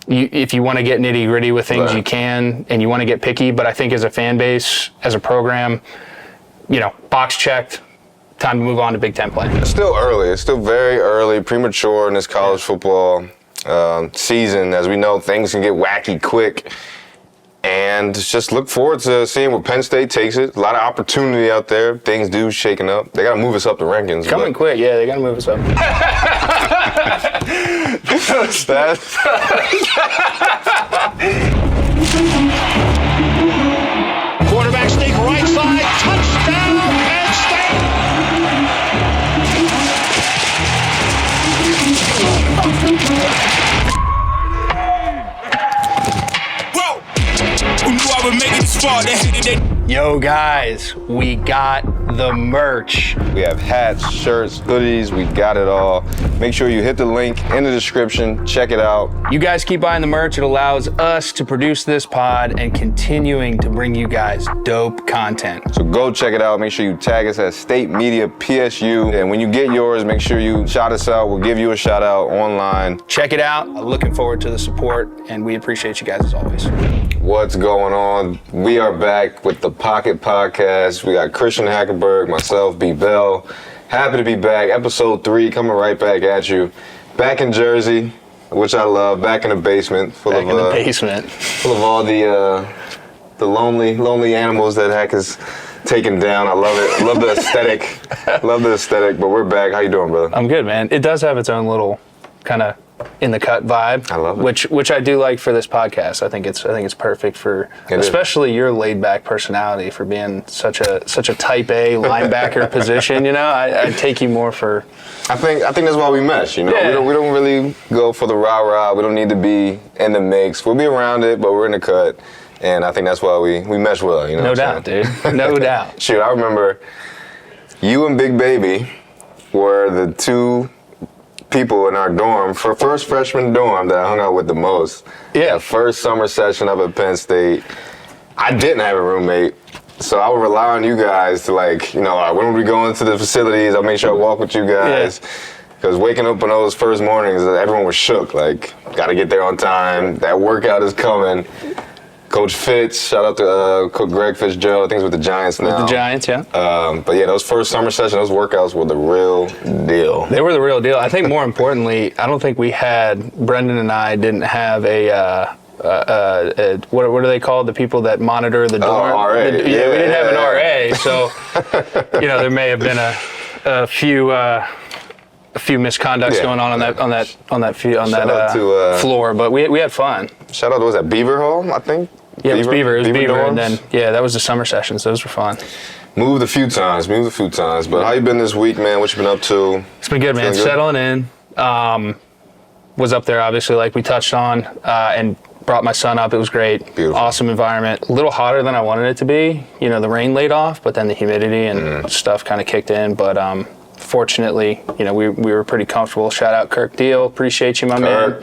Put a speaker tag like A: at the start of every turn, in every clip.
A: if you want to get nitty gritty with things, you can, and you want to get picky. But I think as a fan base, as a program, box checked. Time to move on to Big Ten play.
B: It's still early. It's still very early, premature in this college football season. As we know, things can get wacky quick. And just look forward to seeing where Penn State takes it. A lot of opportunity out there. Things do shaking up. They got to move us up the rankings.
A: Coming quick, yeah. They got to move us up.
C: Quarterback sneak right side. Touchdown, Penn State.
D: Whoa! Who knew I would make it this far? They hated it.
A: Yo, guys, we got the merch.
B: We have hats, shirts, hoodies. We got it all. Make sure you hit the link in the description. Check it out.
A: You guys keep buying the merch. It allows us to produce this pod and continuing to bring you guys dope content.
B: So go check it out. Make sure you tag us at State Media PSU. And when you get yours, make sure you shout us out. We'll give you a shout out online.
A: Check it out. I'm looking forward to the support, and we appreciate you guys as always.
B: What's going on? We are back with the Pocket Podcast. We got Christian Hackenberg, myself, B. Bell. Happy to be back. Episode 3 coming right back at you. Back in Jersey, which I love. Back in the basement. Full of all the lonely animals that Hack has taken down. I love it. I love the aesthetic. But we're back. How you doing, brother?
A: I'm good, man. It does have its own little kind of in the cut vibe.
B: I love it.
A: Which I do like for this podcast. I think it's perfect for especially your laid back personality for being such a type A linebacker position. I take you more for.
B: I think that's why we mesh.
A: Yeah.
B: We don't really go for the rah-rah. We don't need to be in the mix. We'll be around it, but we're in the cut. And I think that's why we mesh well.
A: No doubt, dude. No doubt.
B: Shoot, I remember you and Big Baby were the two people in our dorm, for first freshman dorm that I hung out with the most.
A: Yeah.
B: First summer session up at Penn State. I didn't have a roommate, so I would rely on you guys to when we go into the facilities, I'll make sure I walk with you guys. Because waking up on those first mornings, everyone was shook. Got to get there on time. That workout is coming. Coach Fitz, shout out to Coach Greg Fitzgerald. I think he's with the Giants now.
A: With the Giants, yeah.
B: But yeah, those first summer sessions, those workouts were the real deal.
A: They were the real deal. I think more importantly, I don't think Brendan and I didn't have what are they called? The people that monitor the dorm?
B: RA.
A: We didn't have an RA, so there may have been a few misconducts going on that floor, but we had fun.
B: Shout out to, was that Beaver Hall, I think?
A: Yeah, it was Beaver,
B: dorms?
A: and then that was the summer sessions. Those were fun.
B: Moved a few times, but how you been this week, man? What you been up to?
A: It's been good, man. Settling in. Was up there, obviously, like we touched on, and brought my son up. It was great.
B: Beautiful.
A: Awesome environment. A little hotter than I wanted it to be. The rain laid off, but then the humidity and stuff kind of kicked in. But fortunately, we were pretty comfortable. Shout out Kirk Deal. Appreciate you, my man.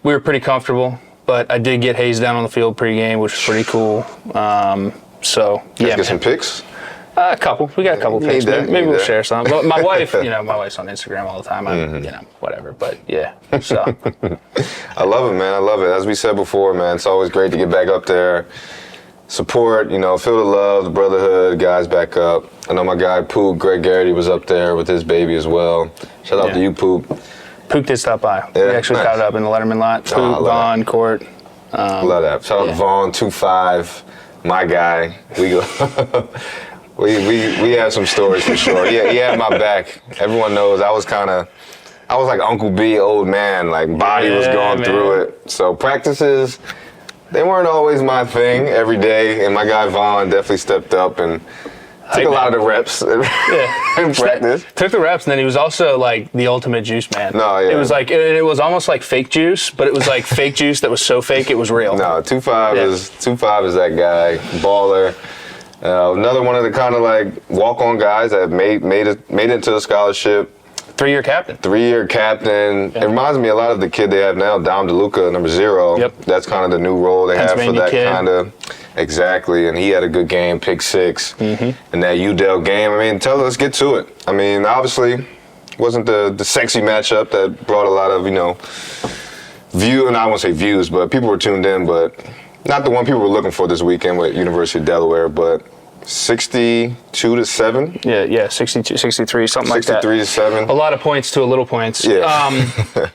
A: We were pretty comfortable, but I did get hazed down on the field pregame, which was pretty cool.
B: Get some pics?
A: A couple. We got a couple pics. Maybe we'll share some. But my wife, my wife's on Instagram all the time. Whatever. But yeah. So.
B: I love it, man. I love it. As we said before, man, it's always great to get back up there. Support, feel the love, the brotherhood, guys back up. I know my guy Poop, Greg Garrity, was up there with his baby as well. Shout out to you, Poop.
A: Poop did stop by. We actually caught up in the Letterman lot. Poop, Vaughn, Court.
B: Love that. Shout out to Vaughn, 2-5, my guy. We go. we have some stories for sure. Yeah, he had my back. Everyone knows I was like Uncle B, old man. Body was going through it. So practices, they weren't always my thing every day, and my guy Vaughn definitely stepped up and took a lot of the reps in practice.
A: Took the reps, and then he was also the ultimate juice man.
B: No, yeah.
A: It was it was almost like fake juice, but it was like fake juice that was so fake it was real.
B: No, 2-5 is that guy, baller. Another one of the kind of walk-on guys that made it into the scholarship.
A: 3-year captain.
B: Yeah. It reminds me a lot of the kid they have now, Dom DeLuca, number 0.
A: Yep.
B: That's kind of the new role they have for that
A: kid.
B: kind of. Exactly, and he had a good game, pick 6, and that UDEL game. Let's get to it. Obviously, wasn't the sexy matchup that brought a lot of and I won't say views, but people were tuned in, but not the one people were looking for this weekend with University of Delaware, but 62-7.
A: Yeah, 62, 63, something like that.
B: 63-7.
A: A lot of points to a little points.
B: Yeah.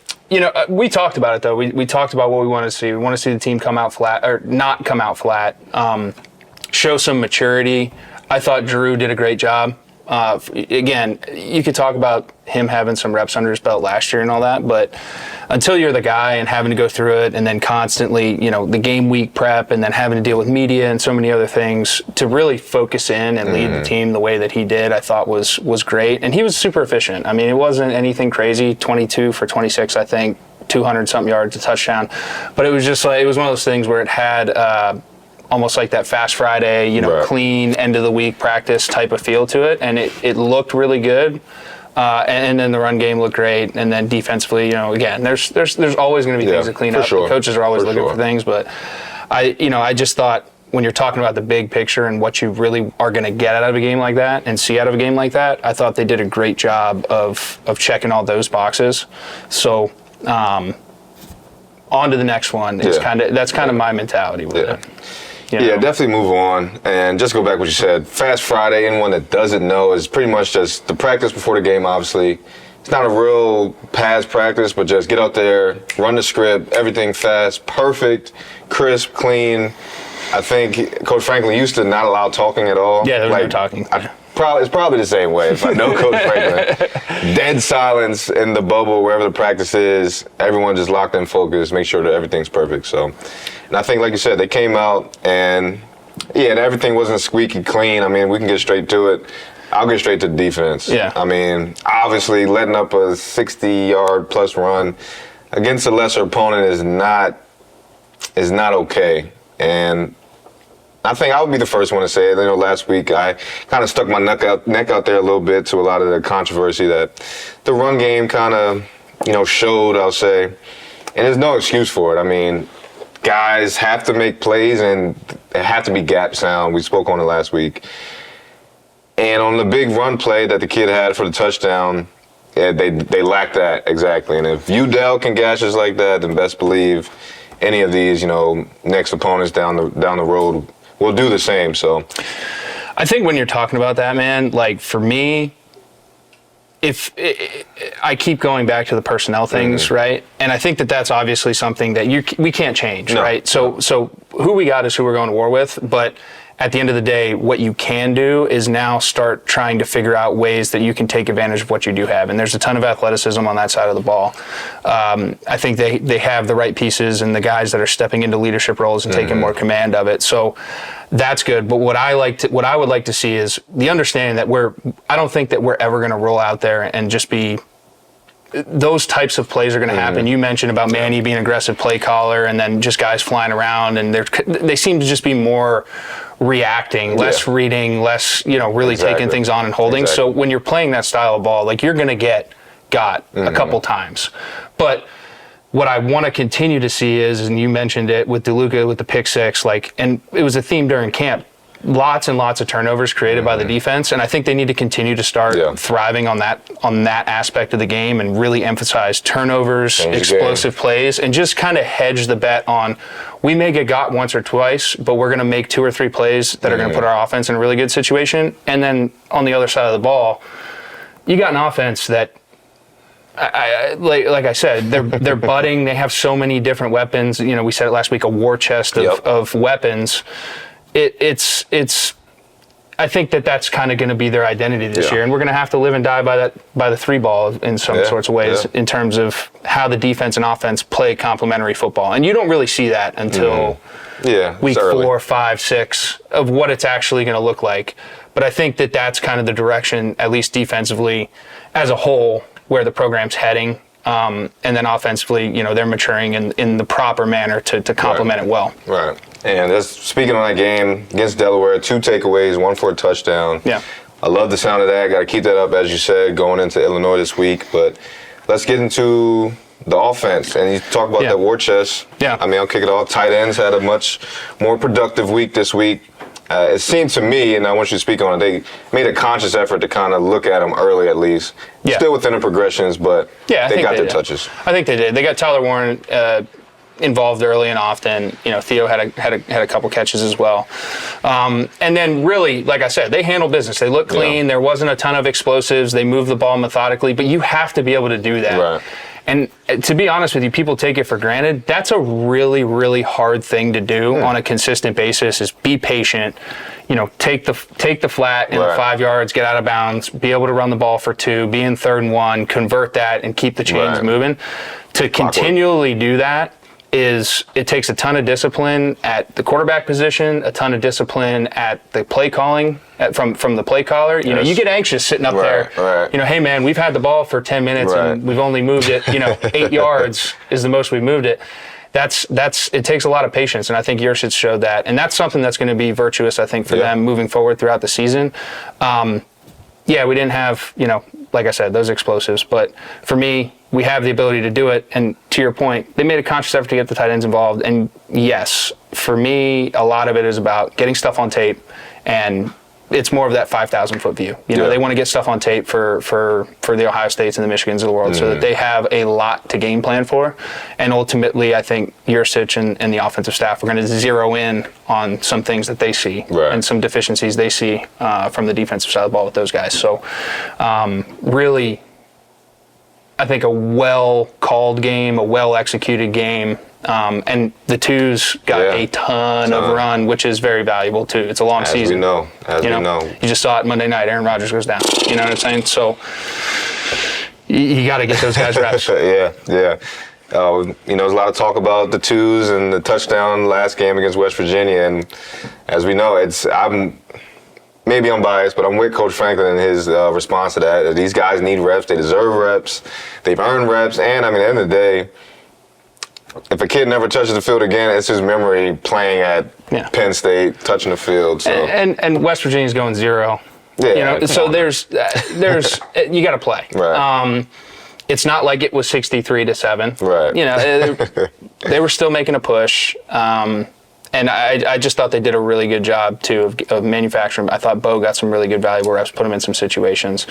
A: We talked about it though. We talked about what we want to see. We want to see the team come out flat or not come out flat. Show some maturity. I thought Drew did a great job. Again, you could talk about him having some reps under his belt last year and all that, but until you're the guy and having to go through it and then constantly, the game week prep and then having to deal with media and so many other things, to really focus in and lead the team the way that he did, I thought was great. And he was super efficient. I mean, it wasn't anything crazy, 22 for 26, I think, 200-something yards, a touchdown. But it was just like, it was one of those things where it had almost like that Fast Friday, right, clean end of the week practice type of feel to it, and it looked really good. And then the run game looked great, and then defensively, again, there's always going to be things to clean up.
B: Sure.
A: The coaches are always looking for things, but I just thought when you're talking about the big picture and what you really are going to get out of a game like that and see out of a game like that, I thought they did a great job of checking all those boxes. So on to the next one. That's kind of my mentality with it.
B: Yeah, definitely move on. And just go back to what you said. Fast Friday, anyone that doesn't know, is pretty much just the practice before the game, obviously. It's not a real pass practice, but just get out there, run the script, everything fast, perfect, crisp, clean. I think Coach Franklin used to not allow talking at all.
A: Yeah, there was no talking.
B: It's probably the same way. If I know Coach Franklin, dead silence in the bubble wherever the practice is. Everyone just locked in focus, make sure that everything's perfect. So, and I think, like you said, they came out and everything wasn't squeaky clean. I mean, we can get straight to it. I'll get straight to the defense. Yeah. I mean, obviously letting up a 60-yard plus run against a lesser opponent is not okay. And I think I would be the first one to say it. Last week I kind of stuck my neck out there a little bit to a lot of the controversy that the run game kind of, showed, I'll say. And there's no excuse for it. I mean, guys have to make plays and they have to be gap sound. We spoke on it last week. And on the big run play that the kid had for the touchdown, they lacked that exactly. And if Udell can gash us like that, then best believe any of these, next opponents down the road will do the same. So
A: I think when you're talking about that, man, like for me, I keep going back to the personnel things, right? And I think that's obviously something that we can't change, right? So who we got is who we're going to war with, but at the end of the day, what you can do is now start trying to figure out ways that you can take advantage of what you do have. And there's a ton of athleticism on that side of the ball. I think they have the right pieces and the guys that are stepping into leadership roles and taking more command of it. So that's good. But what I would like to see is the understanding that I don't think that we're ever going to roll out there and just be those types of plays are going to happen. You mentioned about Manny being an aggressive play caller and then just guys flying around, and they seem to just be more reacting, less reading, less, really taking things on and holding. So when you're playing that style of ball, like, you're going to get got a couple times. But what I want to continue to see is, and you mentioned it with DeLuca with the pick six, and it was a theme during camp, lots and lots of turnovers created by the defense, and I think they need to continue to start thriving on that aspect of the game and really emphasize turnovers, explosive plays, and just kind of hedge the bet on, we may get got once or twice, but we're going to make 2 or 3 plays that are going to put our offense in a really good situation. And then on the other side of the ball, you got an offense that, like I said, they're budding. They have so many different weapons. We said it last week, a war chest of weapons. It's I think that's kind of going to be their identity this year, and we're going to have to live and die by the 3 ball in some sorts of ways in terms of how the defense and offense play complementary football. And you don't really see that until week 4, 5, 6 of what it's actually going to look like. But I think that's kind of the direction, at least defensively as a whole, where the program's heading. And then offensively, they're maturing in the proper manner to complement it well.
B: Right. And just speaking on that game against Delaware, 2 takeaways, 1 for a touchdown. Yeah. I love the sound of that. Got to keep that up, as you said, going into Illinois this week. But let's get into the offense. And you talk about that war chest. Yeah. I mean, I'll kick it off. Tight ends had a much more productive week this week. it seemed to me, and I want you to speak on it, they made a conscious effort to kind of look at him early at least.
A: Yeah.
B: Still within the progressions, but they got their
A: did.
B: touches.
A: I think they did. They got Tyler Warren involved early and often. Theo had a couple catches as well. And then really, like I said, they handled business. They looked clean. There wasn't a ton of explosives. They moved the ball methodically, but you have to be able to do that.
B: Right.
A: And to be honest with you, people take it for granted. That's a really, really hard thing to do on a consistent basis, is be patient, take the flat in the 5 yards, get out of bounds, be able to run the ball for 2, be in 3rd and 1, convert that and keep the chains moving. To continually do that, it takes a ton of discipline at the quarterback position, a ton of discipline at the play calling from the play caller. You get anxious sitting up there.
B: Right.
A: Hey man, we've had the ball for 10 minutes and we've only moved it. 8 yards is the most we've moved it. It takes a lot of patience, and I think Yurcich showed that, and that's something that's going to be virtuous, I think, for them moving forward throughout the season. We didn't have like I said, those explosives, but for me, we have the ability to do it. And to your point, they made a conscious effort to get the tight ends involved. And yes, for me, a lot of it is about getting stuff on tape, and it's more of that 5,000-foot view. They want to get stuff on tape for the Ohio States and the Michigans of the world, so that they have a lot to game plan for. And ultimately, I think Yurcich and the offensive staff are going to zero in on some things that they see and some deficiencies they see from the defensive side of the ball with those guys. So really, I think a well-called game, a well-executed game. And the twos got a ton of run, which is very valuable too. It's a long season.
B: As we know.
A: You just saw it Monday night. Aaron Rodgers goes down. You know what I'm saying? So you got to get those guys reps.
B: Yeah. There's a lot of talk about the twos and the touchdown last game against West Virginia. And as we know, maybe I'm biased, but I'm with Coach Franklin and his response to that. These guys need reps. They deserve reps. They've earned reps. And, at the end of the day, if a kid never touches the field again, it's his memory playing at Penn State, touching the field. So.
A: And West Virginia's going 0.
B: Yeah,
A: so there's you got to play.
B: Right.
A: It's not like it was 63-7.
B: Right.
A: They were still making a push. And I just thought they did a really good job, too, of manufacturing. I thought Bo got some really good valuable reps, put him in some situations.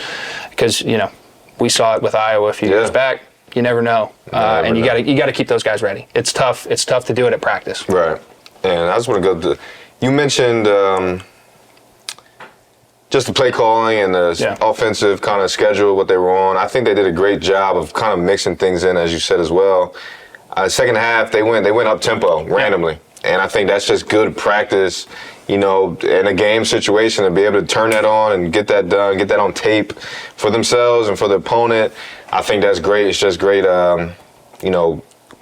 A: Because, we saw it with Iowa a few years back. You never know. And you got to keep those guys ready. It's tough. It's tough to do it at practice.
B: Right. And I just want to go to – you mentioned just the play calling and the offensive kind of schedule, what they were on. I think they did a great job of kind of mixing things in, as you said as well. Second half, they went up tempo randomly. And I think that's just good practice, in a game situation, to be able to turn that on and get that done, get that on tape for themselves and for the opponent. I think that's great. It's just great,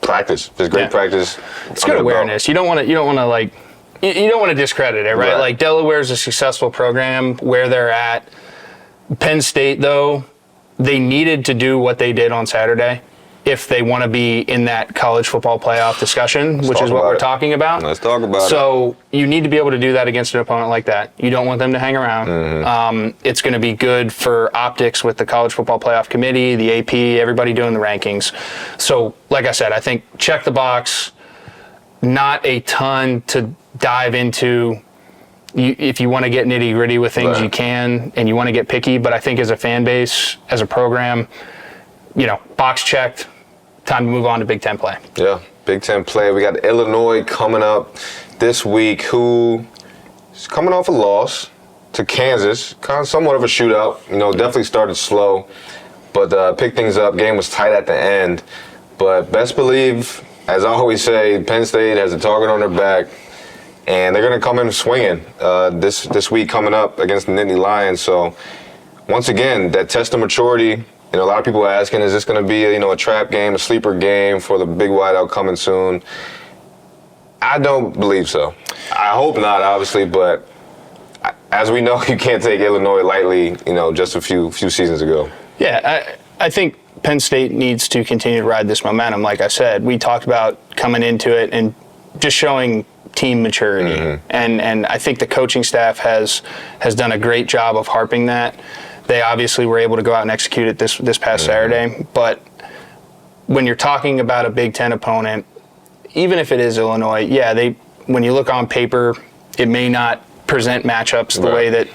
B: practice. Just great practice.
A: It's good awareness. You don't want to discredit it, right? Like Delaware's a successful program where they're at. Penn State, though, they needed to do what they did on Saturday if they want to be in that college football playoff discussion, which is what we're talking about.
B: Let's talk about it.
A: So you need to be able to do that against an opponent like that. You don't want them to hang around. It's going to be good for optics with the College Football Playoff Committee, the AP, everybody doing the rankings. So, like I said, I think check the box. Not a ton to dive into. If you want to get nitty-gritty with things, you can, and you want to get picky. But I think as a fan base, as a program, box checked. Time to move on to Big Ten play.
B: Yeah, Big Ten play. We got Illinois coming up this week, who is coming off a loss to Kansas, kind of somewhat of a shootout. Definitely started slow, but picked things up. Game was tight at the end, but best believe, as I always say, Penn State has a target on their back, and they're going to come in swinging this week coming up against the Nittany Lions. So once again, that test of maturity. A lot of people are asking, is this going to be a trap game, a sleeper game for the big whiteout coming soon? I don't believe so. I hope not, obviously, but as we know, you can't take Illinois lightly, just a few seasons ago.
A: Yeah, I think Penn State needs to continue to ride this momentum. Like I said, we talked about coming into it and just showing team maturity. And I think the coaching staff has done a great job of harping that. They obviously were able to go out and execute it this past Saturday. But when you're talking about a Big Ten opponent, even if it is Illinois, when you look on paper, it may not present matchups the way that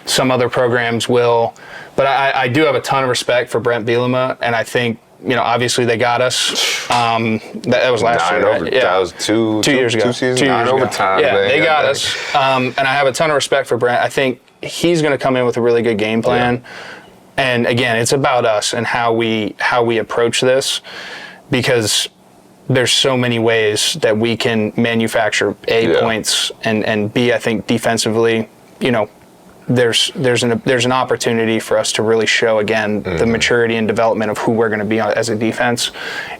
A: some other programs will. But I do have a ton of respect for Brent Bielema, and I think, obviously they got us. That was last year, right?
B: That was two
A: years ago.
B: 2 seasons.
A: 2 years ago.
B: overtime.
A: Yeah,
B: man.
A: they got us. And I have a ton of respect for Brent. I think he's going to come in with a really good game plan. Yeah. And again, it's about us and how we approach this, because there's so many ways that we can manufacture points and B, I think defensively, there's an opportunity for us to really show again the maturity and development of who we're going to be as a defense.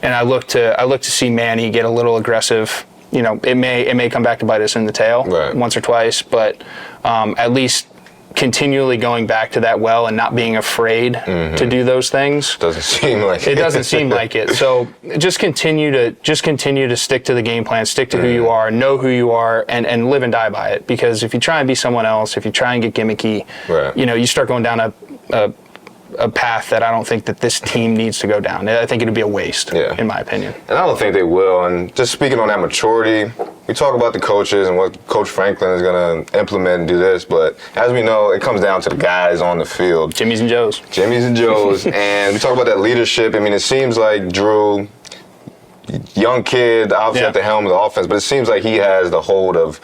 A: And I look to see Manny get a little aggressive. It may come back to bite us in the tail once or twice, but at least continually going back to that well and not being afraid to do those things.
B: Doesn't seem like it.
A: It doesn't seem like it. So just continue to stick to the game plan, stick to who you are, know who you are, and live and die by it. Because if you try and be someone else, if you try and get gimmicky, you start going down a path that I don't think that this team needs to go down. I think it'd be a waste, in my opinion.
B: And I don't think they will. And just speaking on that maturity, we talk about the coaches and what Coach Franklin is going to implement and do this, but as we know, it comes down to the guys on the field.
A: Jimmy's and Joe's.
B: And we talk about that leadership. I mean, it seems like Drew, young kid, obviously at the helm of the offense, but it seems like he has the hold of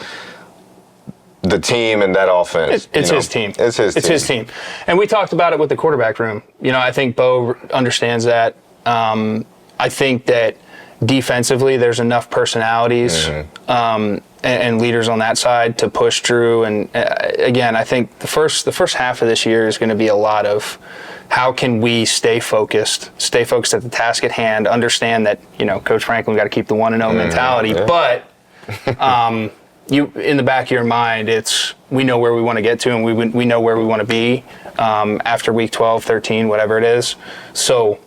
B: the team and that offense.
A: It's his team.
B: It's his team.
A: And we talked about it with the quarterback room. I think Bo understands that. I think that defensively there's enough personalities and leaders on that side to push Drew. And again, I think the first half of this year is going to be a lot of how can we stay focused at the task at hand, understand that, Coach Franklin got to keep the 1-0 mentality, but you, in the back of your mind, we know where we want to get to, and we know where we want to be after week 12, 13, whatever it is. So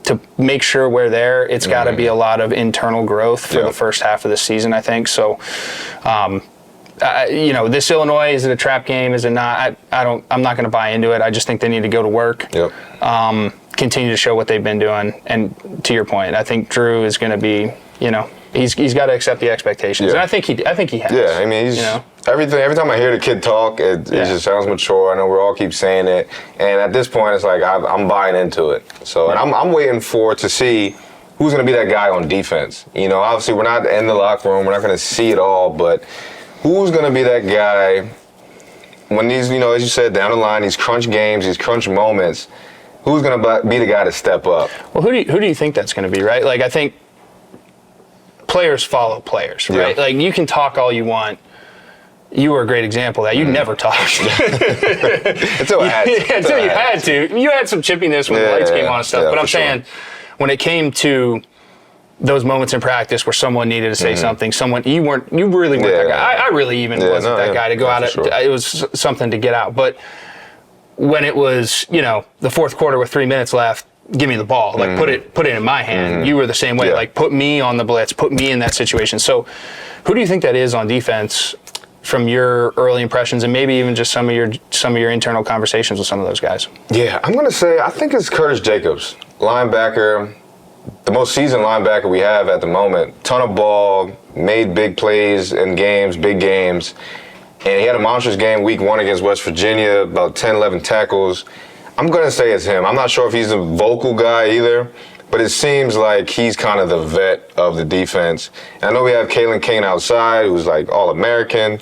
A: to make sure we're there, it's got to be a lot of internal growth for the first half of the season, I think. So, this Illinois, is it a trap game? Is it not? I'm not going to buy into it. I just think they need to go to work. Continue to show what they've been doing. And to your point, I think Drew is going to be, he's got to accept the expectations, and I think he has.
B: Yeah, I mean, he's every time I hear the kid talk, it just sounds mature. I know we all keep saying it, and at this point, it's like I'm buying into it. So, and I'm waiting to see who's going to be that guy on defense. Obviously, we're not in the locker room, we're not going to see it all, but who's going to be that guy when these, as you said, down the line, these crunch games, these crunch moments? Who's going to be the guy to step up?
A: Well, who do you think that's going to be? Right? Like, I think players follow players, right? Like, you can talk all you want. You were a great example of that. You never talked.
B: Until
A: you had to. You had some chippiness when the lights came on and stuff. But I'm saying, when it came to those moments in practice where someone needed to say something, you really weren't that guy. I really even wasn't that guy to go out. It was something to get out. But when it was, the fourth quarter with 3 minutes left, give me the ball. Like, put it in my hand. You were the same way.
B: Yeah.
A: Like, put me on the blitz. Put me in that situation. So, who do you think that is on defense from your early impressions, and maybe even just some of your internal conversations with some of those guys?
B: Yeah, I'm going to say I think it's Curtis Jacobs, linebacker, the most seasoned linebacker we have at the moment. Ton of ball, made big plays in games, big games. And he had a monstrous game week 1 against West Virginia, about 10, 11 tackles. I'm going to say it's him. I'm not sure if he's a vocal guy either, but it seems like he's kind of the vet of the defense. And I know we have Kalen Kane outside, who's like All-American.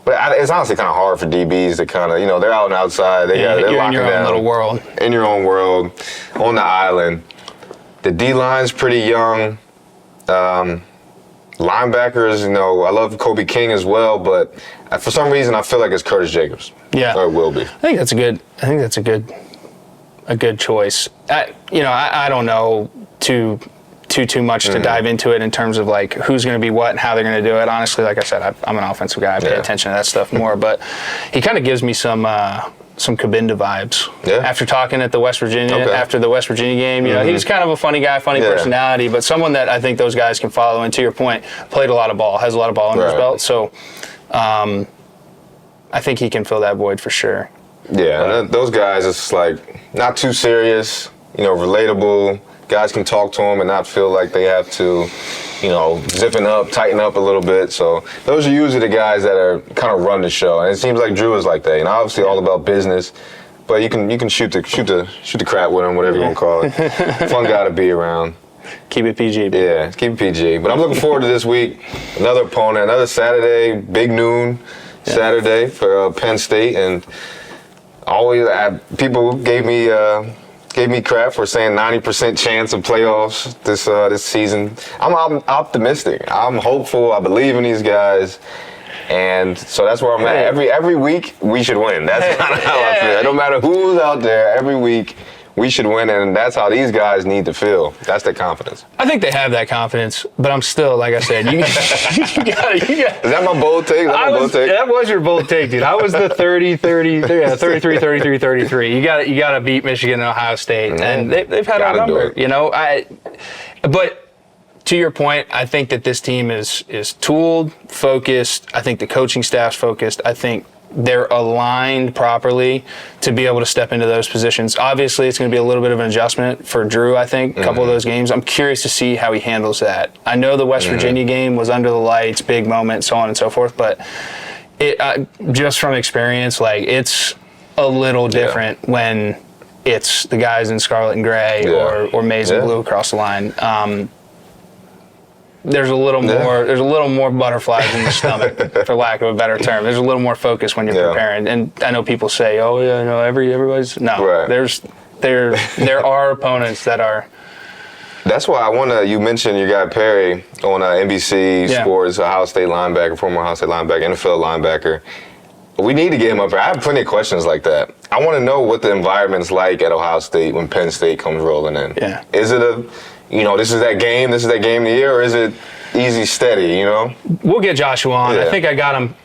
B: But it's honestly kind of hard for DBs to kind of, they're out and outside. They're
A: you're
B: locking
A: in your
B: down.
A: own little world.
B: In your own world, on the island. The D-line's pretty young. Linebackers, I love Kobe King as well, but for some reason I feel like it's Curtis Jacobs.
A: Yeah,
B: or it will be.
A: I think that's a good choice. I don't know too much to dive into it in terms of like who's going to be what and how they're going to do it. Honestly, like I said, I'm an offensive guy. I pay attention to that stuff more, but he kind of gives me some Kabinda vibes. Yeah. After talking at the West Virginia, after the West Virginia game, he was kind of a funny guy, funny personality, but someone that I think those guys can follow. And to your point, played a lot of ball, has a lot of ball under his belt. So I think he can fill that void for sure.
B: Yeah, and those guys, it's like not too serious, relatable. Guys can talk to them and not feel like they have to zipping up, tighten up a little bit. So those are usually the guys that are kind of run the show. And it seems like Drew is like that. Obviously all about business, but you can shoot the crap with him, whatever you want to call it. Fun guy to be around.
A: Keep it PG.
B: Yeah, keep it PG. But I'm looking forward to this week. Another opponent, another Saturday, big noon Saturday for Penn State, and always people gave me crap for saying 90% chance of playoffs this season. I'm optimistic. I'm hopeful. I believe in these guys. And so that's where I'm at. Every week we should win. That's kind of how I feel. No matter who's out there, every week we should win, and that's how these guys need to feel. That's their confidence.
A: I think they have that confidence, but I'm still, like I said, you got.
B: Is that my bold take?
A: That was your bold take, dude. I was the 33, 33. You got to beat Michigan and Ohio State, and they've had our number. But to your point, I think that this team is tooled, focused. I think the coaching staff's focused. I think they're aligned properly to be able to step into those positions. Obviously, it's going to be a little bit of an adjustment for Drew, I think, a couple of those games. I'm curious to see how he handles that. I know the West Virginia game was under the lights, big moment, so on and so forth, but just from experience, it's a little different when it's the guys in scarlet and gray or maize and blue across the line. There's a little more butterflies in the stomach, for lack of a better term. There's a little more focus when you're preparing. And I know people say, everybody's no. There are opponents that are.
B: That's why you mentioned your guy Perry on NBC Sports, Ohio State linebacker, former Ohio State linebacker, NFL linebacker. We need to get him up here. I have plenty of questions like that. I want to know what the environment's like at Ohio State when Penn State comes rolling in. Yeah. Is it this is that game of the year, or is it easy, steady,
A: We'll get Joshua on. Yeah. I think I got him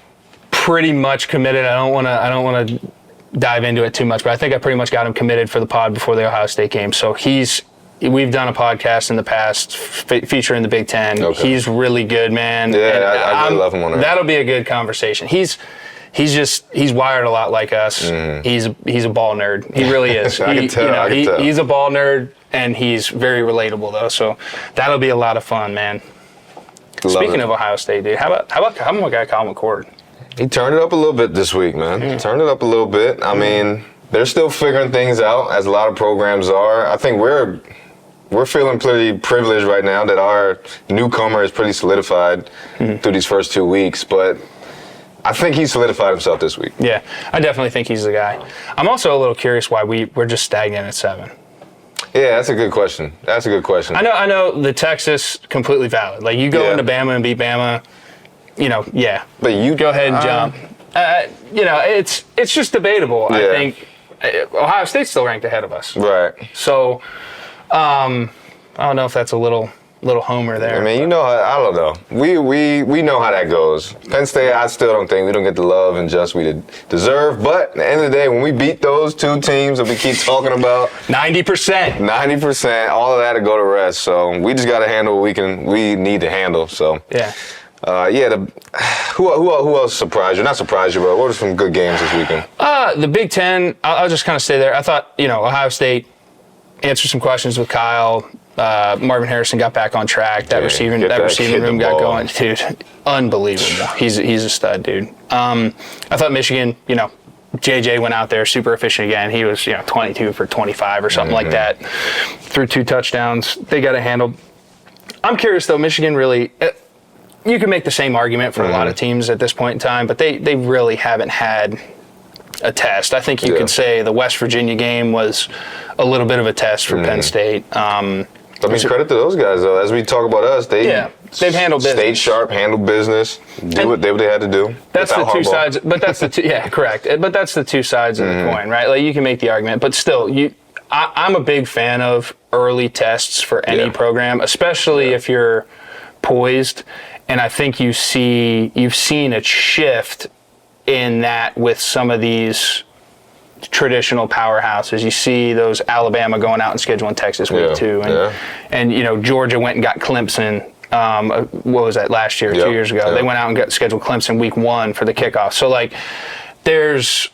A: pretty much committed. I don't want to dive into it too much, but I think I pretty much got him committed for the pod before the Ohio State game. So we've done a podcast in the past featuring the Big Ten. Okay. He's really good, man.
B: Yeah, I really love him on there.
A: That'll be a good conversation. He's wired a lot like us. Mm-hmm. He's a ball nerd. He really is.
B: I can tell.
A: He's a ball nerd, and he's very relatable though. So that'll be a lot of fun, man. Speaking of Ohio State, dude, how about my guy Colin McCord?
B: He turned it up a little bit this week, man.
A: Yeah.
B: Turned it up a little bit. I mean, they're still figuring things out, as a lot of programs are. I think we're feeling pretty privileged right now that our newcomer is pretty solidified through these first 2 weeks, but I think he solidified himself this week.
A: Yeah, I definitely think he's the guy. I'm also a little curious why we're just stagnant at 7.
B: Yeah, that's a good question.
A: I know the Texas completely valid. Like you go into Bama and beat Bama, But you go ahead and jump. It's just debatable. Yeah. I think Ohio State's still ranked ahead of us.
B: Right.
A: So, I don't know if that's a little homer there.
B: I mean, I don't know. We know how that goes. Penn State, I still don't think we don't get the love and just we deserve. But at the end of the day, when we beat those two teams that we keep talking about,
A: 90%,
B: all of that to go to rest. So we just got to handle what we need to handle. So
A: yeah.
B: Who else surprised you? Not surprised you, but what were some good games this weekend?
A: The Big Ten. I'll just kind of stay there. I thought Ohio State answered some questions with Kyle. Marvin Harrison got back on track. That receiving room got going, dude. Unbelievable. He's a stud, dude. I thought Michigan, JJ went out there super efficient again. He was 22 for 25 or something like that. Threw 2 touchdowns. They got it handled. I'm curious though. Michigan really. You can make the same argument for a lot of teams at this point in time, but they really haven't had a test. I think you could say the West Virginia game was a little bit of a test for Penn State.
B: Credit to those guys, though. As we talk about us, they've
A: handled business.
B: Stayed sharp, handled business, did what they had to do.
A: That's the two sides. But that's the two. Yeah, correct. But that's the two sides of the coin, right? Like you can make the argument, but still, I'm a big fan of early tests for any program, especially if you're poised. And I think you've seen a shift in that with some of these traditional powerhouses. You see those Alabama going out and scheduling Texas week 2. And Georgia went and got Clemson. What was that, last year, 2 years ago? They went out and scheduled Clemson week 1 for the kickoff. So, there's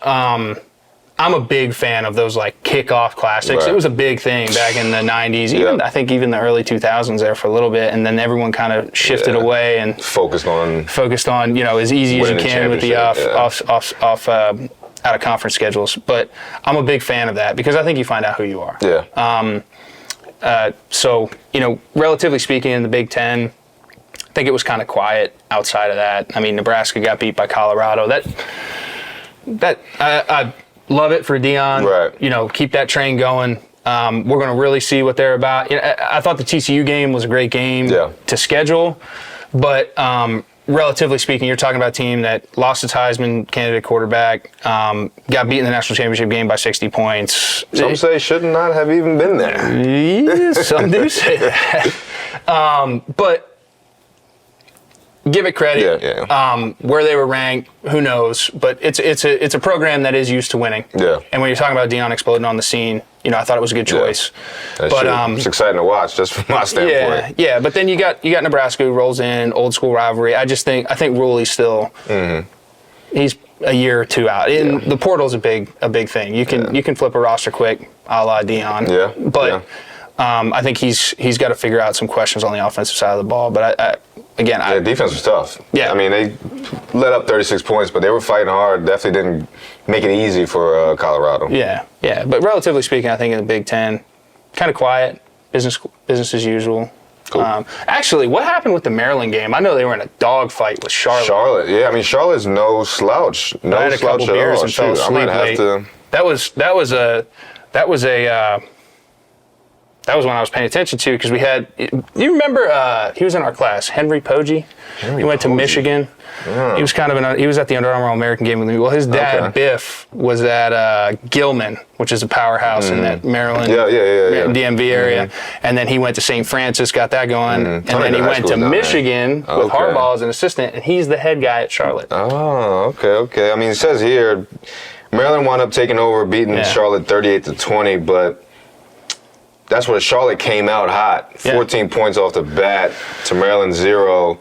A: I'm a big fan of those like kickoff classics.
B: Right.
A: It was a big thing back in the 90s, I think even the early 2000s there for a little bit, and then everyone kind of shifted away and
B: focused on
A: as easy as you can with the out of conference schedules. But I'm a big fan of that because I think you find out who you are.
B: Yeah.
A: So relatively speaking, in the Big Ten, I think it was kind of quiet outside of that. I mean, Nebraska got beat by Colorado. That I love it for Deion.
B: Right.
A: Keep that train going. We're going to really see what they're about. I thought the TCU game was a great game to schedule, but relatively speaking, you're talking about a team that lost its Heisman candidate quarterback, got beat in the national championship game by 60 points.
B: Some say should not have even been there.
A: Yeah, some do say that. But give it credit. Where they were ranked, who knows? But it's a program that is used to winning.
B: Yeah.
A: And when you're talking about Deion exploding on the scene, I thought it was a good choice.
B: That's true. It's exciting to watch, just from my standpoint.
A: Yeah. But then you got Nebraska who rolls in, old school rivalry. I think Ruley's still he's a year or two out. And the portal's a big thing. You can flip a roster quick, a la Deion.
B: Yeah.
A: But I think he's got to figure out some questions on the offensive side of the ball. But
B: defense was tough.
A: Yeah.
B: I mean, they let up 36 points, but they were fighting hard. Definitely didn't make it easy for Colorado.
A: Yeah. But relatively speaking, I think in the Big Ten, kind of quiet, business as usual.
B: Cool.
A: Actually, what happened with the Maryland game? I know they were in a dogfight with Charlotte.
B: Yeah. I mean, Charlotte's no slouch.
A: I had a couple beers and fell asleep late. That was when I was paying attention to, because we had, you remember, he was in our class, Henry Poggi. He went to Michigan. Yeah. He was he was at the Under Armour All-American game with me. Well, his dad, Biff, was at Gilman, which is a powerhouse in that Maryland, DMV area. And then he went to St. Francis, got that going. And then he went to Michigan with Harbaugh as an assistant, and he's the head guy at Charlotte.
B: Oh, okay. I mean, it says here, Maryland wound up taking over, beating Charlotte 38-20, but that's where Charlotte came out hot. 14 points off the bat to Maryland 0.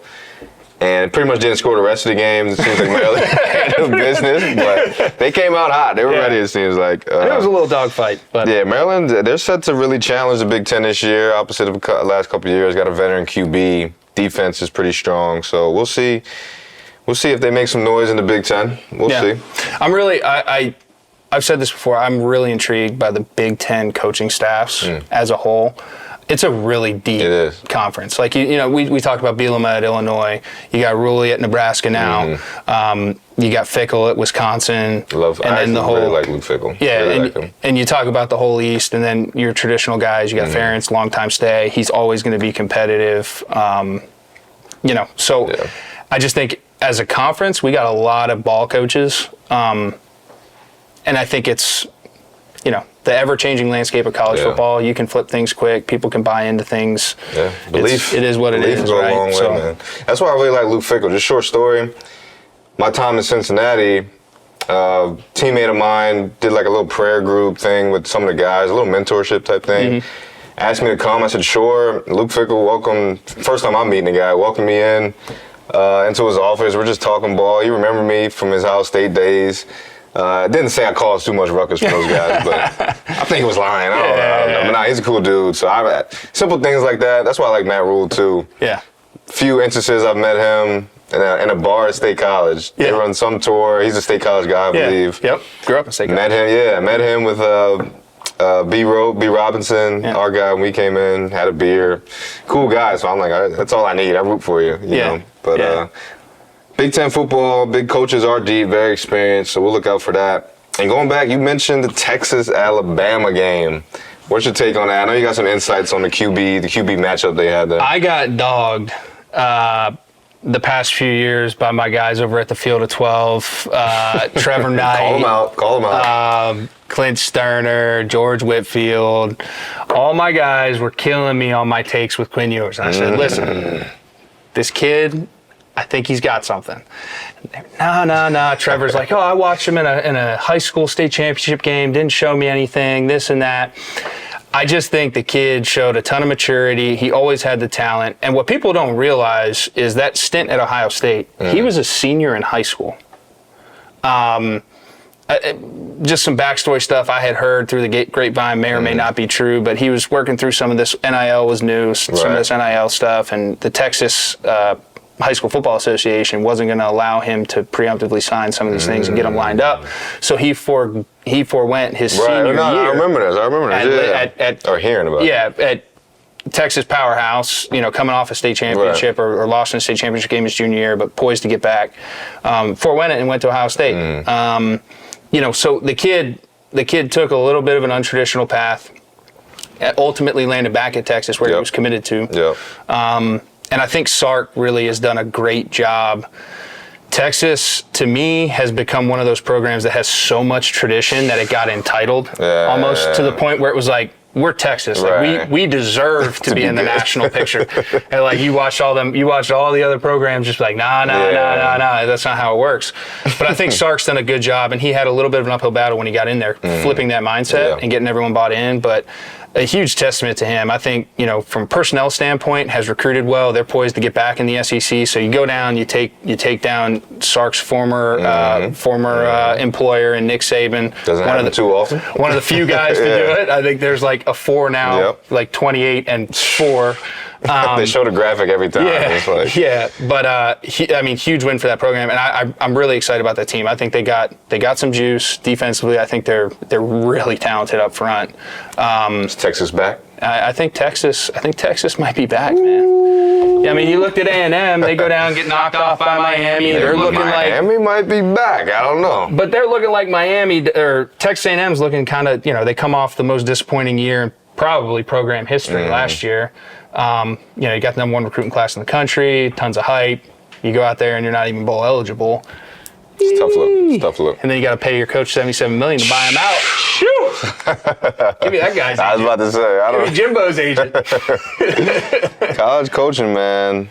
B: And pretty much didn't score the rest of the game. It seems like Maryland handled business, but they came out hot. They were ready, it seems like.
A: It was a little dogfight. But
B: yeah, Maryland, they're set to really challenge the Big Ten this year, opposite of the last couple of years. Got a veteran QB. Defense is pretty strong. So we'll see. We'll see if they make some noise in the Big Ten. We'll see.
A: I'm really, I've said this before, I'm really intrigued by the Big Ten coaching staffs as a whole. It's a really deep conference. Like, we talked about Bielema at Illinois. You got Ruley at Nebraska now. You got Fickle at Wisconsin.
B: I really like Luke Fickle.
A: Yeah, and you talk about the whole East, and then your traditional guys. You got Ferentz, long-time stay. He's always going to be competitive. So I just think as a conference, we got a lot of ball coaches. And I think it's, the ever-changing landscape of college football. You can flip things quick. People can buy into things.
B: Yeah, belief.
A: It is what it is,
B: go
A: right?
B: A long way, man. That's why I really like Luke Fickle. Just short story. My time in Cincinnati, teammate of mine did like a little prayer group thing with some of the guys, a little mentorship type thing. Asked me to come. I said, sure. Luke Fickle, welcome. First time I'm meeting the guy, welcomed me in into his office. We're just talking ball. He remembered me from his Ohio State days. Didn't say I caused too much ruckus for those guys, but I think he was lying. I don't know. But nah, he's a cool dude. So simple things like that. That's why I like Matt Rule too. Yeah. Few instances I've met him in a bar at State College. They run some tour. He's a State College guy, I believe.
A: Yep. Grew up in State College.
B: Met him with B. Robinson, our guy, when we came in, had a beer. Cool guy. So I'm like, that's all I need. I root for you. You know? But Big Ten football, big coaches are deep, very experienced, so we'll look out for that. And going back, you mentioned the Texas-Alabama game. What's your take on that? I know you got some insights on the QB matchup they had there.
A: I got dogged the past few years by my guys over at the Field of 12. Trevor Knight.
B: Call them out.
A: Clint Sterner, George Whitfield. All my guys were killing me on my takes with Quinn Ewers. And I said, listen, this kid, I think he's got something. No. Trevor's like, I watched him in a high school state championship game, didn't show me anything, this and that. I just think the kid showed a ton of maturity. He always had the talent. And what people don't realize is that stint at Ohio State, he was a senior in high school. just some backstory stuff I had heard through the grapevine may or may not be true, but he was working through some of this. NIL was new, some of this NIL stuff, and the Texas High School Football Association wasn't going to allow him to preemptively sign some of these things and get them lined up. So he forewent his senior year.
B: I remember this. Or hearing about it.
A: Yeah, at Texas powerhouse, coming off a state championship or lost in a state championship game his junior year, but poised to get back. Forewent it and went to Ohio State. So the kid took a little bit of an untraditional path, ultimately landed back at Texas where he was committed to. And I think Sark really has done a great job. Texas, to me, has become one of those programs that has so much tradition that it got entitled almost to the point where it was like, we're Texas. Like we deserve to be in the national picture. And like you watched all the other programs just like, nah, that's not how it works. But I think Sark's done a good job, and he had a little bit of an uphill battle when he got in there, flipping that mindset and getting everyone bought in. But a huge testament to him. I think, from a personnel standpoint, has recruited well. They're poised to get back in the SEC. So you go down, you take down Sark's former employer and Nick Saban.
B: Doesn't happen too often.
A: One of the few guys to do it. I think there's like a 4 now, like 28 and 4.
B: They show the graphic every time.
A: But huge win for that program, and I'm really excited about that team. I think they got some juice defensively. I think they're really talented up front.
B: Is Texas back?
A: I think Texas might be back, man. Yeah, you looked at A&M. They go down and get knocked off by Miami. They're looking like
B: Miami might be back. I don't know.
A: But they're looking like Miami or Texas A&M's looking kind of. They come off the most disappointing year in probably program history last year. You got the #1 recruiting class in the country, tons of hype. You go out there and you're not even bowl eligible.
B: It's tough look.
A: And then you got to pay your coach $77 million to buy him out. Give me that guy's agent.
B: I was about to say.
A: Give me Jimbo's agent.
B: College coaching, man.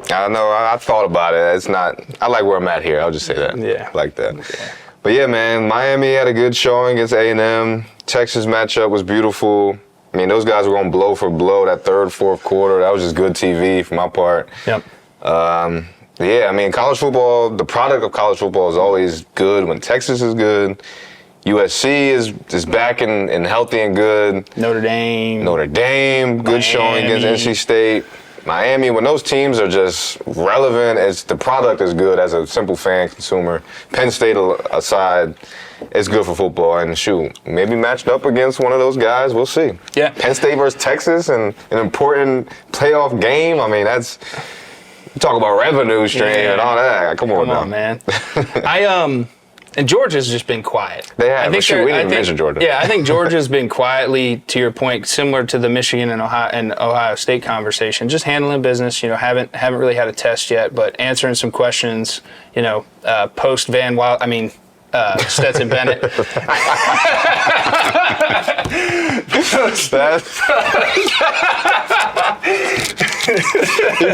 B: I don't know. I thought about it. It's not. I like where I'm at here. I'll just say that.
A: Yeah.
B: I like that. Yeah. But yeah, man. Miami had a good showing against A&M. Texas matchup was beautiful. Those guys were going blow for blow that third, fourth quarter. That was just good TV for my part.
A: Yep.
B: College football, the product of college football is always good when Texas is good. USC is back and healthy and good.
A: Notre Dame,
B: good Miami. Showing against NC State. Miami, when those teams are just relevant, the product is good as a simple fan consumer. Penn State aside, it's good for football. And shoot, maybe matched up against one of those guys. We'll see.
A: Yeah.
B: Penn State versus Texas and an important playoff game. That's talk about revenue stream and all that. Come on,
A: man. And Georgia's just been quiet.
B: They have. We didn't even mention Georgia.
A: Yeah, I think Georgia's been quietly, to your point, similar to the Michigan and Ohio State conversation, just handling business. Haven't really had a test yet, but answering some questions. Post Van Wild. Stetson Bennett.
B: You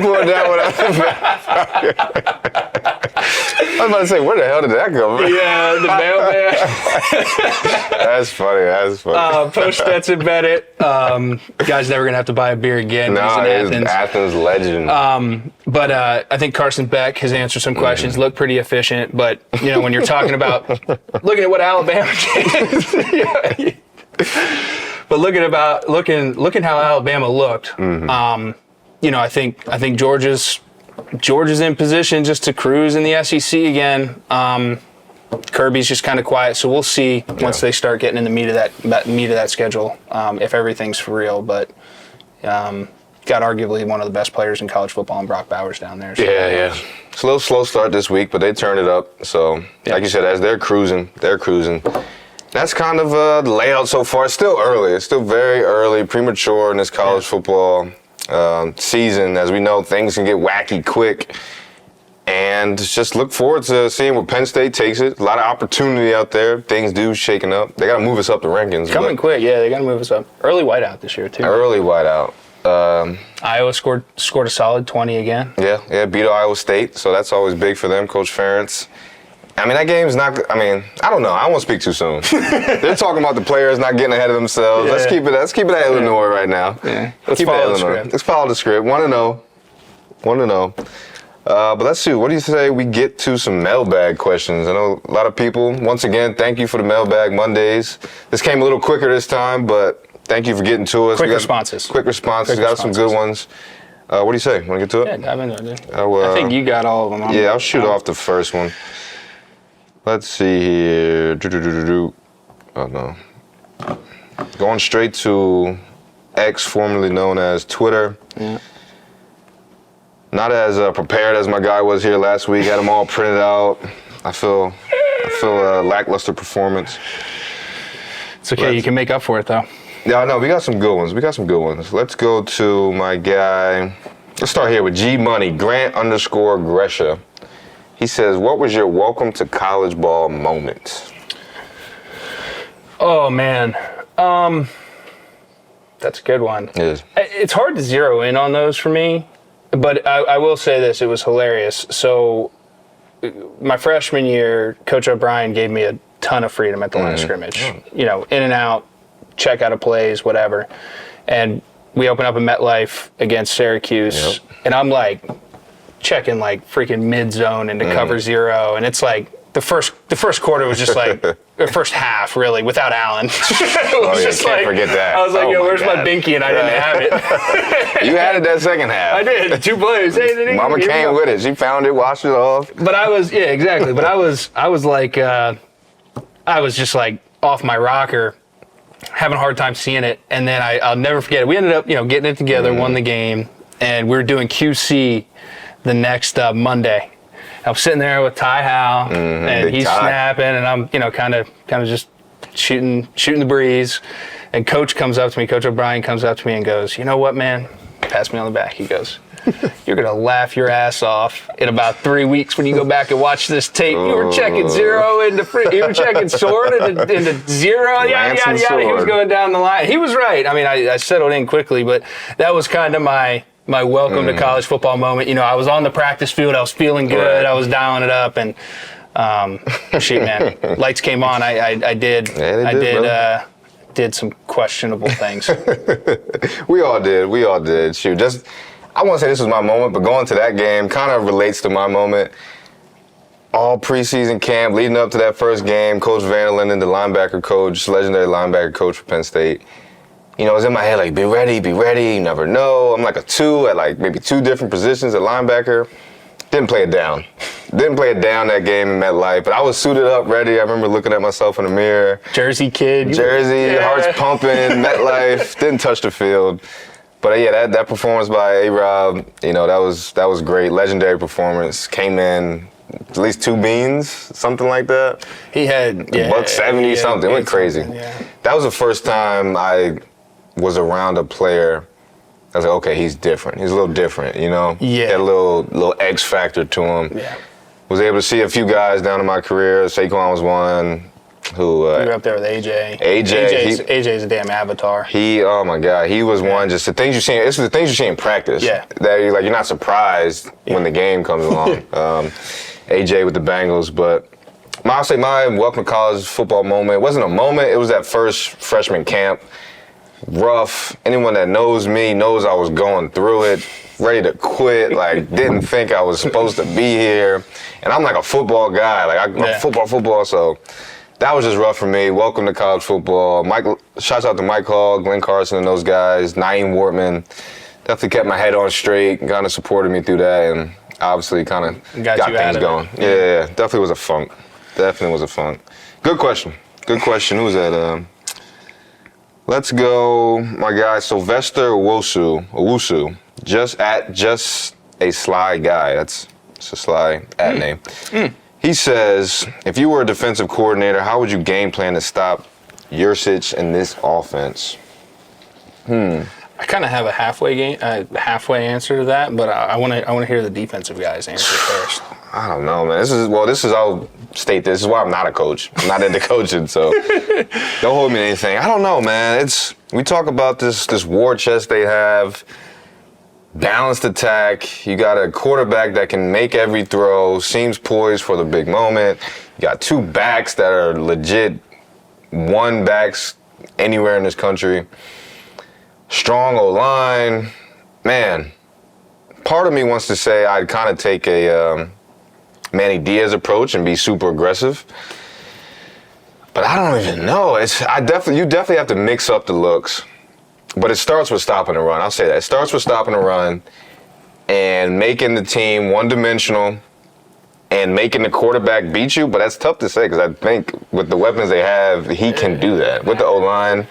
B: pulled that one out. I was about to say, where the hell did that come from?
A: Yeah, the mailman.
B: That's funny.
A: Post Stetson Bennett. Guy's never going to have to buy a beer again.
B: No, he's an Athens legend.
A: But I think Carson Beck has answered some questions, looked pretty efficient. But, when you're talking about looking at what Alabama did. But looking how Alabama looked. I think Georgia's in position just to cruise in the SEC again. Kirby's just kind of quiet, so we'll see once they start getting in the meat of that schedule if everything's for real. But got arguably one of the best players in college football in Brock Bowers down there. So.
B: Yeah. It's a little slow start this week, but they turned it up. So, like you said, as they're cruising. That's kind of the layout so far. It's still early. It's still very early, premature in this college football season. As we know, things can get wacky quick. And just look forward to seeing where Penn State takes it. A lot of opportunity out there. Things do shaking up. They got to move us up the rankings.
A: Coming quick, yeah. They got to move us up. Early whiteout this year, too.
B: Early whiteout.
A: Iowa scored a solid 20 again.
B: Yeah, beat Iowa State. So that's always big for them, Coach Ferentz. That game's not. I don't know. I won't speak too soon. They're talking about the players not getting ahead of themselves.
A: Yeah.
B: Let's keep it at Illinois right now.
A: Yeah.
B: Let's follow the script. 1-0. But let's see. What do you say we get to some mailbag questions? I know a lot of people. Once again, thank you for the Mailbag Mondays. This came a little quicker this time, but thank you for getting to us.
A: Quick responses.
B: Got some good ones. What do you say? Want to get to it?
A: Yeah, dive into it, dude. I think you got all of them.
B: I'll shoot off the first one. Let's see here. Oh, no. Going straight to X, formerly known as Twitter.
A: Yeah.
B: Not as prepared as my guy was here last week. Had them all printed out. I feel a lackluster performance.
A: It's okay. You can make up for it, though.
B: Yeah, I know. We got some good ones. Let's go to my guy. Let's start here with G Money, Grant_Gresha. He says, what was your welcome to college ball moment?
A: Oh, man. That's a good one.
B: It is.
A: It's hard to zero in on those for me, but I will say this. It was hilarious. So my freshman year, Coach O'Brien gave me a ton of freedom at the line of scrimmage. You know, in and out, check out of plays, whatever. And we open up a MetLife against Syracuse, and I'm like checking like freaking mid zone into cover zero, and it's like the first quarter was just like the first half really without Allen.
B: Can't forget that.
A: I was like, where's my binky? And I didn't have it.
B: You had it that second half.
A: I did 2 plays. Hey,
B: Mama came with it. She found it, washed it off.
A: But I was exactly. But I was like I was just like off my rocker, having a hard time seeing it. And then I'll never forget it. We ended up getting it together, won the game, and we were doing QC the next Monday. I was sitting there with Ty Howe, and he's snapping, and I'm, kind of just shooting the breeze. And Coach O'Brien comes up to me and goes, you know what, man? Pass me on the back. He goes, you're going to laugh your ass off in about 3 weeks when you go back and watch this tape. You were checking zero into you were checking sword into zero, yada, yada, yada. He was going down the line. He was right. I mean, I settled in quickly, but that was kind of my welcome to college football moment. I was on the practice field. I was feeling good. Right. I was dialing it up, and shoot, man, lights came on. I did some questionable things.
B: We all did. Shoot, I won't say this was my moment, but going to that game kind of relates to my moment. All preseason camp, leading up to that first game, Coach Van Linden, the linebacker coach, legendary linebacker coach for Penn State. It was in my head like, be ready, you never know. I'm like a 2 at like maybe 2 different positions at linebacker. Didn't play it down that game in MetLife, but I was suited up, ready. I remember looking at myself in the mirror.
A: Jersey kid.
B: Hearts pumping, MetLife, didn't touch the field. But yeah, that performance by A-Rob, that was great. Legendary performance. Came in at least 2 beans, something like that.
A: He had
B: $170 something. It went crazy.
A: Yeah.
B: That was the first time I was around a player. I was like, okay, he's different. He's a little different, Yeah. He had a little X factor to him. Yeah. Was able to see a few guys down in my career. Saquon was one. Who?
A: You were up there with AJ. AJ's a damn avatar.
B: Oh my God, he was one. Just the things you see. It's the things you see in practice.
A: Yeah.
B: That you're not surprised when the game comes along. AJ with the Bengals, but I'll say my welcome to college football moment. It wasn't a moment. It was that first freshman camp. Rough. Anyone that knows me knows I was going through it, ready to quit. Like, didn't think I was supposed to be here. And I'm like a football guy. Like, I'm football. So that was just rough for me. Welcome to college football. Shouts out to Mike Hall, Glenn Carson, and those guys. Naeem Wortman. Definitely kept my head on straight and kind of supported me through that. And obviously kind of got things going. Yeah. Definitely was a funk. Good question. Who's that? Let's go, my guy, Sylvester Owusu. Just a sly guy. That's a sly name. He says, if you were a defensive coordinator, how would you game plan to stop Yurcich in this offense?
A: I kind of have a halfway answer to that, but I want to hear the defensive guys answer first.
B: I don't know, man. I'll state this is why I'm not a coach. I'm not into coaching, so don't hold me to anything. I don't know, man. We talk about this war chest they have, balanced attack. You got a quarterback that can make every throw, seems poised for the big moment. You got 2 backs that are legit 1 backs anywhere in this country. Strong O-line. Man, part of me wants to say I'd kind of take a Manny Diaz approach and be super aggressive. But I don't even know. You definitely have to mix up the looks. But it starts with stopping the run. I'll say that. It starts with stopping the run and making the team one-dimensional and making the quarterback beat you. But that's tough to say because I think with the weapons they have, he can do that. With the O-line,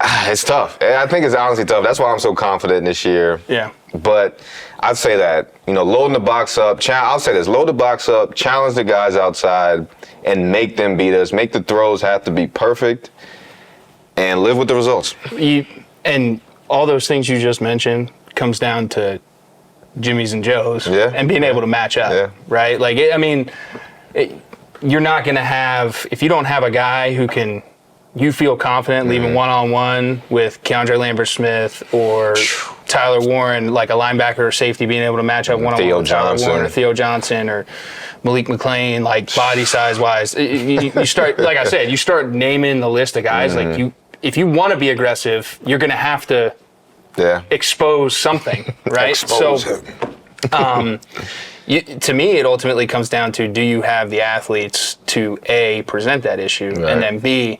B: it's tough. I think it's honestly tough. That's why I'm so confident this year.
A: Yeah.
B: But I'd say that, loading the box up. I'll say this, load the box up, challenge the guys outside, and make them beat us. Make the throws have to be perfect, and live with the results.
A: And all those things you just mentioned comes down to Jimmy's and Joe's and being able to match up, right? Like, you're not going to have, if you don't have a guy who can, you feel confident leaving one-on-one with Keandre Lambert-Smith or Tyler Warren, like a linebacker or safety, being able to match up one-on-one with Tyler Warren or Theo Johnson or Malik McLean, like body size-wise. You start, like I said, you start naming the list of guys. Like if you want to be aggressive, you're going to have to expose something, right? To me, it ultimately comes down to, do you have the athletes to A, present that issue, and then B,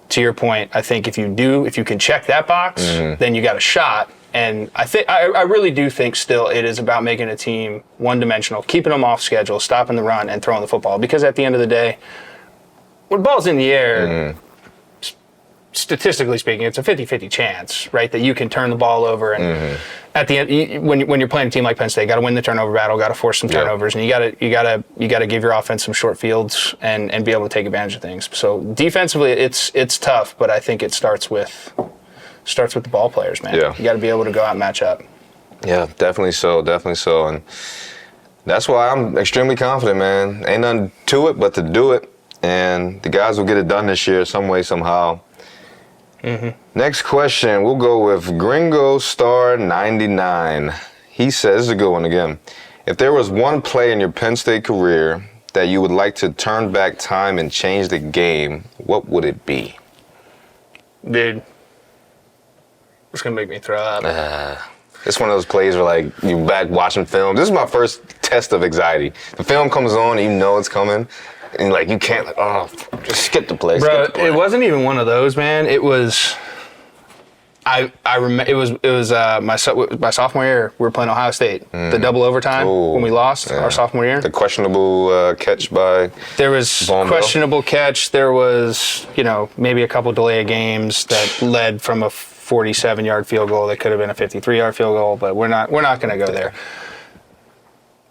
A: to your point, I think if you can check that box, then you got a shot. And I really do think still it is about making a team one-dimensional, keeping them off schedule, stopping the run, and throwing the football. Because at the end of the day, when the ball's in the air, statistically speaking, it's a 50-50 chance, right, that you can turn the ball over. And at the end, when you're playing a team like Penn State, got to win the turnover battle, got to force some turnovers, and you got to give your offense some short fields and be able to take advantage of things. So defensively, it's tough, but I think it starts with the ball players, man. You got to be able to go out and match up.
B: Yeah, definitely so, and that's why I'm extremely confident, man. Ain't nothing to it but to do it, and the guys will get it done this year some way, somehow. Next question, we'll go with Gringo Star 99. He says, this is a good one again. If there was one play in your Penn State career that you would like to turn back time and change the game, what would it be?
A: Dude, it's going to make me throw up.
B: It's one of those plays where, like, you're back watching film. This is my first test of anxiety. The film comes on, and you know it's coming. And, like, you can't, just skip the play.
A: Bro, it wasn't even one of those, man. It was, I remember, it was my sophomore year. We were playing Ohio State. The double overtime when we lost our sophomore year.
B: The questionable catch by
A: There was questionable catch. There was, maybe a couple delay of games that led from a 47-yard field goal that could have been a 53-yard field goal, but we're not going to go there.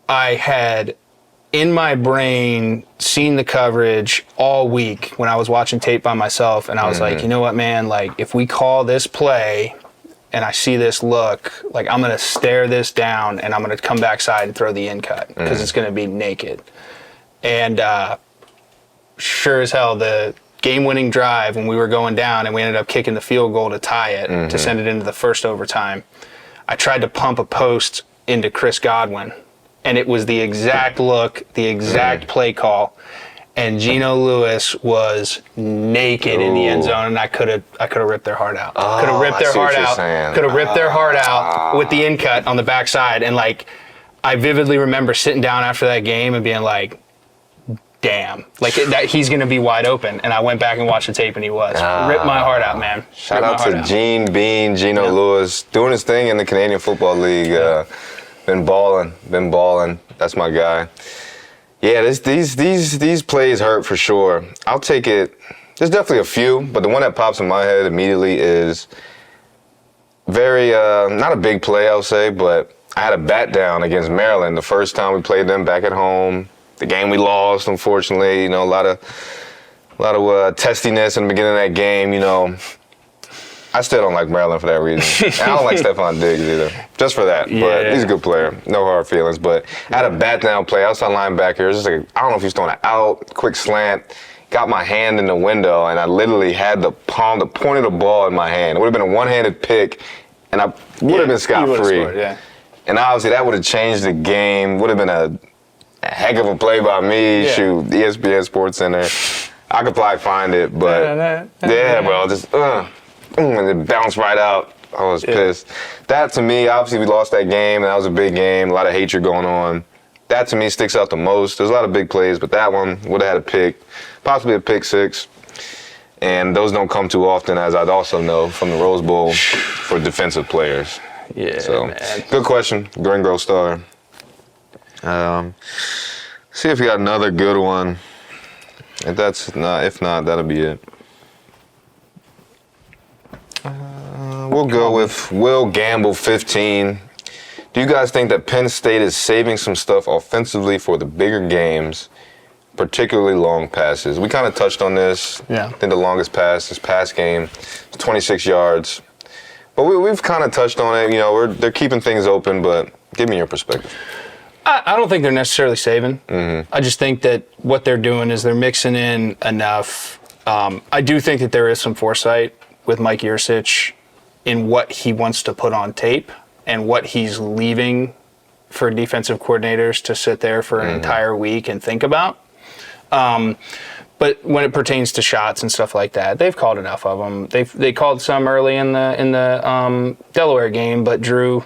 A: I had in my brain seen the coverage all week when I was watching tape by myself, and I was like, you know what, man, like, if we call this play and I see this look, like, I'm going to stare this down and I'm going to come backside and throw the in cut because it's going to be naked. And sure as hell, the game-winning drive when we were going down and we ended up kicking the field goal to tie it, to send it into the first overtime, I tried to pump a post into Chris Godwin. And it was the exact look, the exact play call, and Geno Lewis was naked in the end zone, and I could have ripped their heart out. Could have ripped their heart out. Could have ripped their heart out with the in cut on the backside. And, like, I vividly remember sitting down after that game and being like, damn, like, he's going to be wide open. And I went back and watched the tape, and he was. Ripped my heart out, man.
B: Shout out to Gene Bean, Geno Lewis, doing his thing in the Canadian Football League. Been balling. That's my guy. Yeah, these plays hurt for sure. I'll take it. There's definitely a few, but the one that pops in my head immediately is very, not a big play, I'll say, but I had a bat down against Maryland the first time we played them back at home. The game we lost, unfortunately. A lot of testiness in the beginning of that game. I still don't like Maryland for that reason. And I don't like Stephon Diggs either, just for that. Yeah. But he's a good player. No hard feelings. But I had a bat down play, outside linebacker. It was just like, I don't know if he's throwing it out, quick slant. Got my hand in the window, and I literally had the point of the ball in my hand. It would have been a one-handed pick, and I would have been scot-free. And obviously that would have changed the game. Would have been a heck of a play by me. Yeah. Shoot, ESPN Sports Center. I could probably find it, but bro, just and it bounced right out. pissed. That, to me, obviously we lost that game, and that was a big game, a lot of hatred going on. That, to me, sticks out the most. There's a lot of big plays, but that one would have had a pick, possibly a pick six. And those don't come too often, as I'd also know from the Rose Bowl for defensive players.
A: Yeah,
B: so,
A: man.
B: Good question, Gringo Star. See if we got another good one. If not, that'll be it. We'll go with Will Gamble 15. Do you guys think that Penn State is saving some stuff offensively for the bigger games, particularly long passes? We kind of touched on this.
A: Yeah.
B: I think the longest pass, this past game, was 26 yards. But we've kind of touched on it. You know, they're keeping things open, but give me your perspective.
A: I don't think they're necessarily saving. Mm-hmm. I just think that what they're doing is they're mixing in enough. I do think that there is some foresight with Mike Yurcich in what he wants to put on tape and what he's leaving for defensive coordinators to sit there for an entire week and think about. But when it pertains to shots and stuff like that, they've called enough of them. They called some early in the Delaware game, but Drew,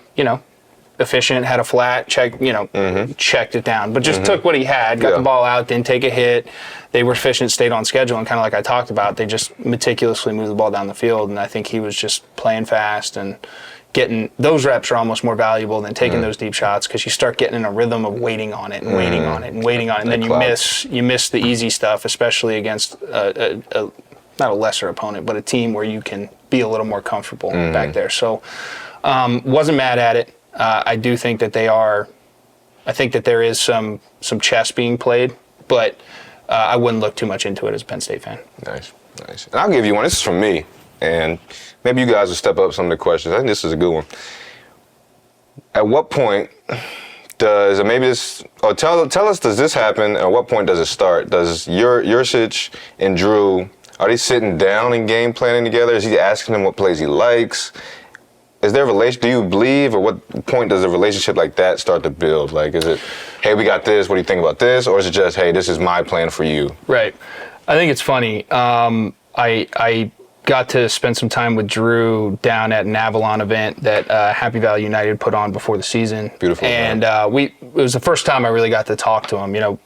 A: efficient, had a flat, checked it down, but just took what he had, got the ball out, didn't take a hit. They were efficient, stayed on schedule, and kind of like I talked about, they just meticulously moved the ball down the field, and I think he was just playing fast and getting those reps are almost more valuable than taking those deep shots because you start getting in a rhythm of waiting on it and waiting on it and waiting on it, and then you miss the easy stuff, especially against not a lesser opponent, but a team where you can be a little more comfortable back there. So wasn't mad at it. I do think that I think that there is some chess being played, but I wouldn't look too much into it as a Penn State fan.
B: Nice. And I'll give you one. This is from me, and maybe you guys will step up some of the questions. I think this is a good one. At what point tell us, does this happen? At what point does it start? Does Yurcich and Drew, are they sitting down and game planning together? Is he asking him what plays he likes? Is there a relation? Do you believe, or what point does a relationship like that start to build? Like, is it, hey, we got this, what do you think about this? Or is it just, hey, this is my plan for you?
A: Right. I think it's funny. I got to spend some time with Drew down at an Avalon event that Happy Valley United put on before the season.
B: Beautiful.
A: And it was the first time I really got to talk to him,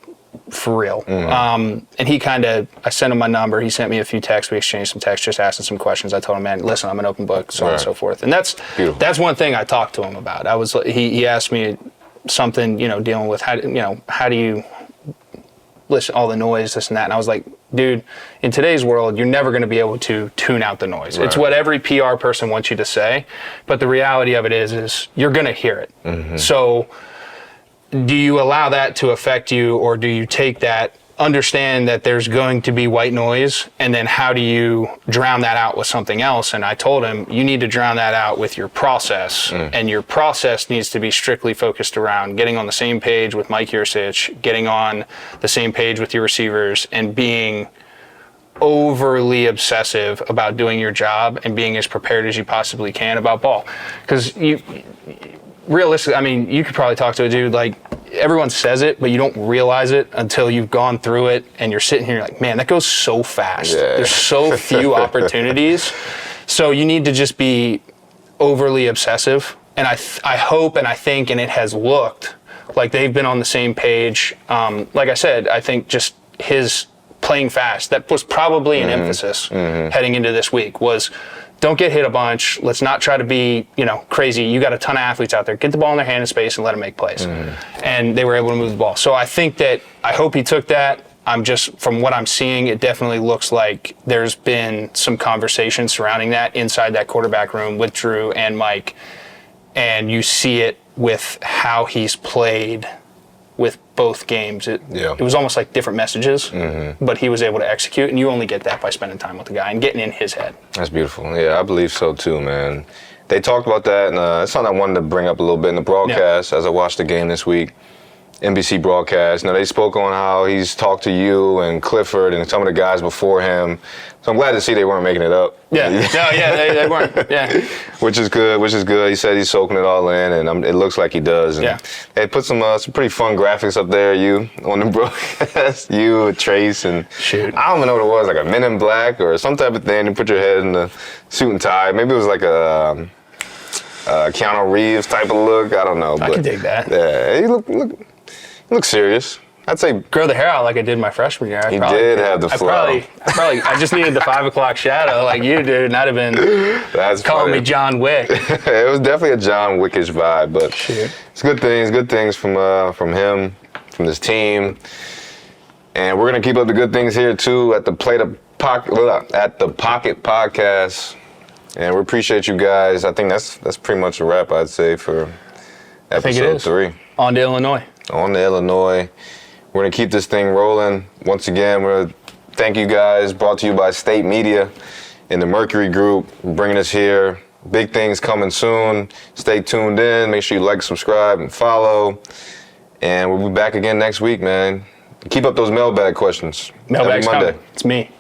A: for real. And I sent him my number. He sent me a few texts. We exchanged some texts, just asking some questions. I told him, man, listen, I'm an open book, so on and so forth. And that's one thing I talked to him about. He asked me something, dealing with how do you listen, all the noise, this and that. And I was like, dude, in today's world, you're never going to be able to tune out the noise. Right. It's what every PR person wants you to say. But the reality of it is you're going to hear it. Mm-hmm. So do you allow that to affect you, or do you take that, understand that there's going to be white noise, and then how do you drown that out with something else? And I told him, you need to drown that out with your process, and your process needs to be strictly focused around getting on the same page with Mike Yurcich, getting on the same page with your receivers, and being overly obsessive about doing your job and being as prepared as you possibly can about ball. Because realistically, you could probably talk to a dude, like, everyone says it, but you don't realize it until you've gone through it and you're sitting here like, man, that goes so fast. Yeah. There's so few opportunities. So you need to just be overly obsessive. And I hope and I think, and it has looked like they've been on the same page. Like I said, I think just his playing fast, that was probably an emphasis heading into this week, was don't get hit a bunch. Let's not try to be, crazy. You got a ton of athletes out there. Get the ball in their hand in space and let them make plays. And they were able to move the ball. So I think that, I hope he took that. From what I'm seeing, it definitely looks like there's been some conversation surrounding that inside that quarterback room with Drew and Mike. And you see it with how he's played with both games. It was almost like different messages, but he was able to execute, and you only get that by spending time with the guy and getting in his head.
B: That's beautiful. Yeah, I believe so too, man. They talked about that, and it's something I wanted to bring up a little bit in the broadcast as I watched the game this week. NBC broadcast. Now, they spoke on how he's talked to you and Clifford and some of the guys before him. So I'm glad to see they weren't making it up.
A: Yeah, they weren't. Yeah,
B: which is good. He said he's soaking it all in, and it looks like he does. And they put some pretty fun graphics up there. You on the broadcast, you, Trace, and I don't even know what it was, like a Men in Black or some type of thing. You put your head in the suit and tie. Maybe it was like a Keanu Reeves type of look. I don't know.
A: I can dig that.
B: Yeah, he look serious. I'd say
A: grow the hair out like I did my freshman year.
B: He did have the flow.
A: I just needed the 5 o'clock shadow like you did, and I'd have been calling me John Wick.
B: It was definitely a John Wickish vibe, but it's good things from him, from this team. And we're gonna keep up the good things here too at the Pocket Podcast. And we appreciate you guys. I think that's pretty much a wrap, I'd say, for episode 3.
A: On to Illinois.
B: On to Illinois. We're going to keep this thing rolling. Once again, we're going to thank you guys. Brought to you by State Media and the Mercury Group, bringing us here. Big things coming soon. Stay tuned in. Make sure you like, subscribe, and follow. And we'll be back again next week, man. Keep up those mailbag questions.
A: Mailbag's
B: every Monday.
A: Coming. It's me.